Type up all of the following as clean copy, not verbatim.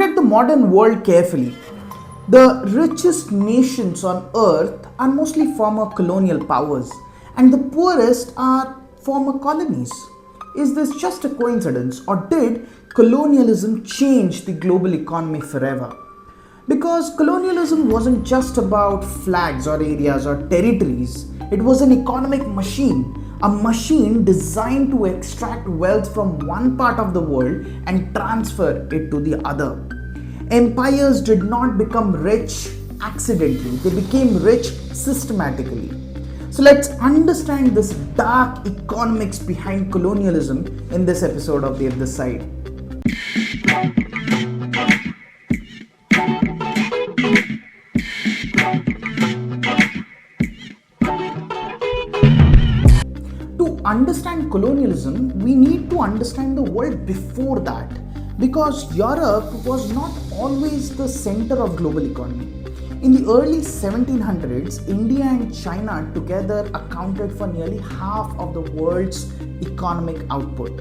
Look at the modern world carefully. The richest nations on earth are mostly former colonial powers, and the poorest are former colonies. Is this just a coincidence, or did colonialism change the global economy forever? Because colonialism wasn't just about flags or areas or territories, it was an economic machine. A machine designed to extract wealth from one part of the world and transfer it to the other. Empires did not become rich accidentally, they became rich systematically. So let's understand this dark economics behind colonialism in this episode of The Other Side. To understand colonialism, we need to understand the world before that, because Europe was not always the center of global economy. In the early 1700s, India and China together accounted for nearly half of the world's economic output.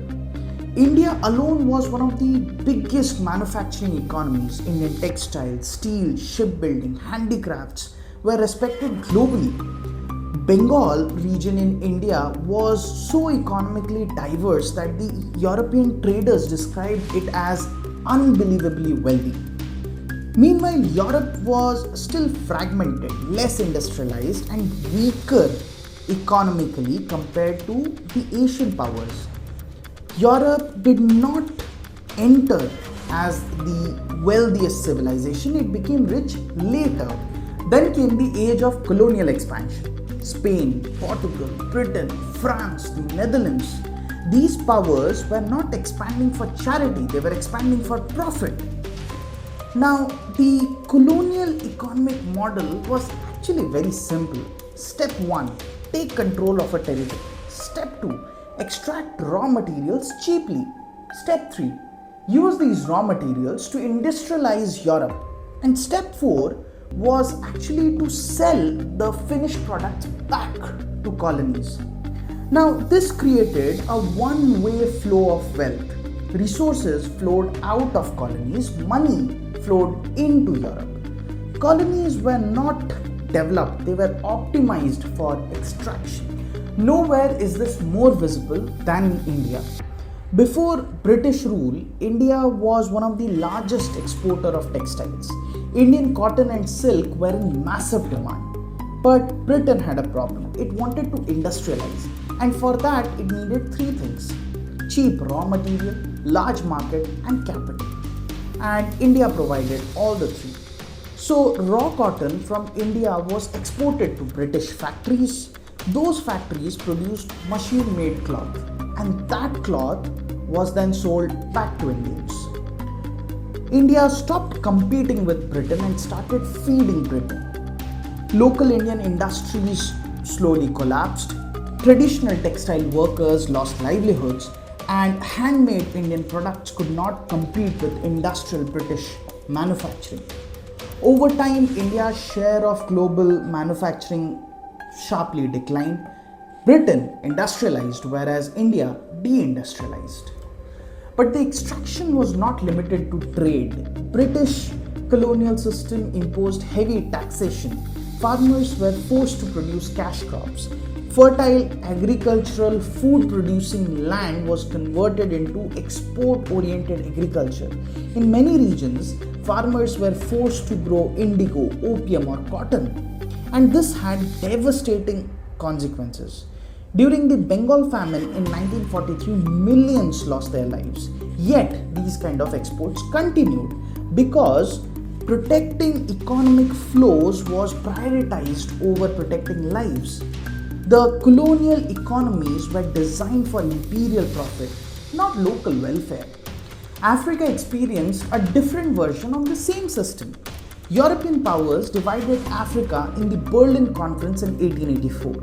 India alone was one of the biggest manufacturing economies. Indian textiles, steel, shipbuilding, handicrafts were respected globally. Bengal region in India was so economically diverse that the European traders described it as unbelievably wealthy. Meanwhile, Europe was still fragmented, less industrialized, and weaker economically compared to the Asian powers. Europe did not enter as the wealthiest civilization, it became rich later. Then came the age of colonial expansion. Spain, Portugal, Britain, France, the Netherlands. These powers were not expanding for charity, they were expanding for profit. Now, the colonial economic model was actually very simple. Step 1, take control of a territory. Step 2, extract raw materials cheaply. Step 3, use these raw materials to industrialize Europe. And step 4 was actually to sell the finished products back to colonies. Now, this created a one-way flow of wealth. Resources flowed out of colonies, money flowed into Europe. Colonies were not developed, they were optimized for extraction. Nowhere is this more visible than in India. Before British rule, India was one of the largest exporter of textiles. Indian cotton and silk were in massive demand. But Britain had a problem. It wanted to industrialize, and for that it needed three things: cheap raw material, large market, and capital. And India provided all the three. So raw cotton from India was exported to British factories. Those factories produced machine-made cloth, and that cloth was then sold back to Indians. India stopped competing with Britain and started feeding Britain. Local Indian industries slowly collapsed, traditional textile workers lost livelihoods, and handmade Indian products could not compete with industrial British manufacturing. Over time, India's share of global manufacturing sharply declined. Britain industrialized, whereas India deindustrialized. But the extraction was not limited to trade. British colonial system imposed heavy taxation. Farmers were forced to produce cash crops. Fertile agricultural food producing land was converted into export oriented agriculture. In many regions, farmers were forced to grow indigo, opium, or cotton, and this had devastating consequences. During the Bengal famine in 1943, millions lost their lives. Yet, these kind of exports continued because protecting economic flows was prioritized over protecting lives. The colonial economies were designed for imperial profit, not local welfare. Africa experienced a different version of the same system. European powers divided Africa in the Berlin Conference in 1884.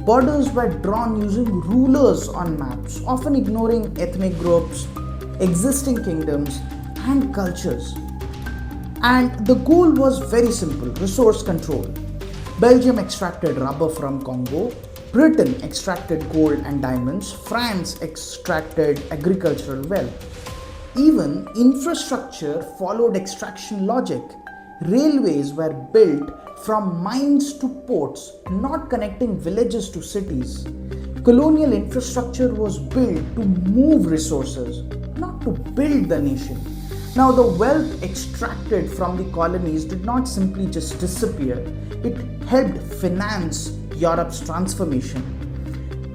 Borders were drawn using rulers on maps, often ignoring ethnic groups, existing kingdoms, and cultures. And the goal was very simple: resource control. Belgium extracted rubber from Congo, Britain extracted gold and diamonds, France extracted agricultural wealth. Even infrastructure followed extraction logic. Railways were built from mines to ports, not connecting villages to cities. Colonial infrastructure was built to move resources, not to build the nation. Now, the wealth extracted from the colonies did not simply just disappear, it helped finance Europe's transformation.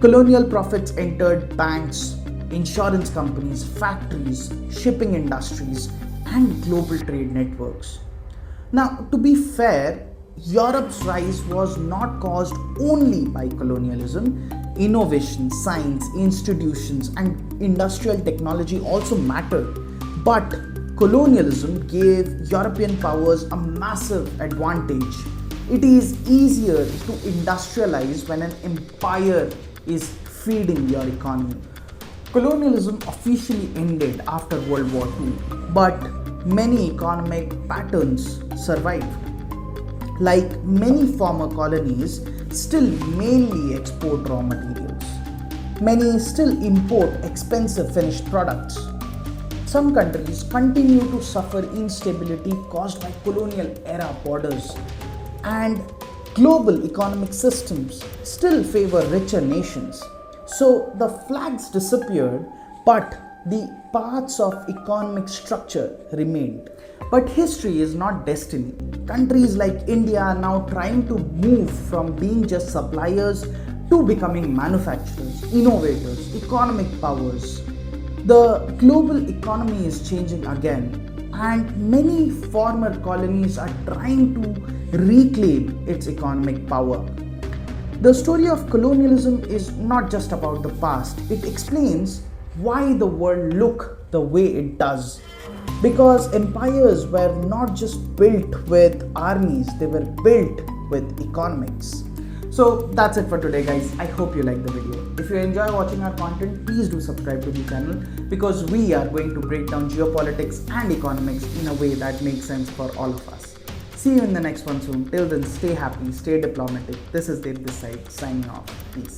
Colonial profits entered banks, insurance companies, factories, shipping industries, and global trade networks. Now, to be fair, Europe's rise was not caused only by colonialism. Innovation, science, institutions, and industrial technology also mattered. But colonialism gave European powers a massive advantage. It is easier to industrialize when an empire is feeding your economy. Colonialism officially ended after World War II, but many economic patterns survived. Like many former colonies, still mainly export raw materials. Many still import expensive finished products. Some countries continue to suffer instability caused by colonial era borders, and global economic systems still favor richer nations. So the flags disappeared, but the parts of economic structure remained. But history is not destiny. Countries like India are now trying to move from being just suppliers to becoming manufacturers, innovators, economic powers. The global economy is changing again, and many former colonies are trying to reclaim its economic power. The story of colonialism is not just about the past, it explains why the world look the way it does. Because empires were not just built with armies, they were built with economics. So that's it for today, guys. I hope you like the video. If you enjoy watching our content, please do subscribe to the channel, because we are going to break down geopolitics and economics in a way that makes sense for all of us. See you in the next one soon. Till then, stay happy, stay diplomatic. This is Dev this side, signing off. Peace.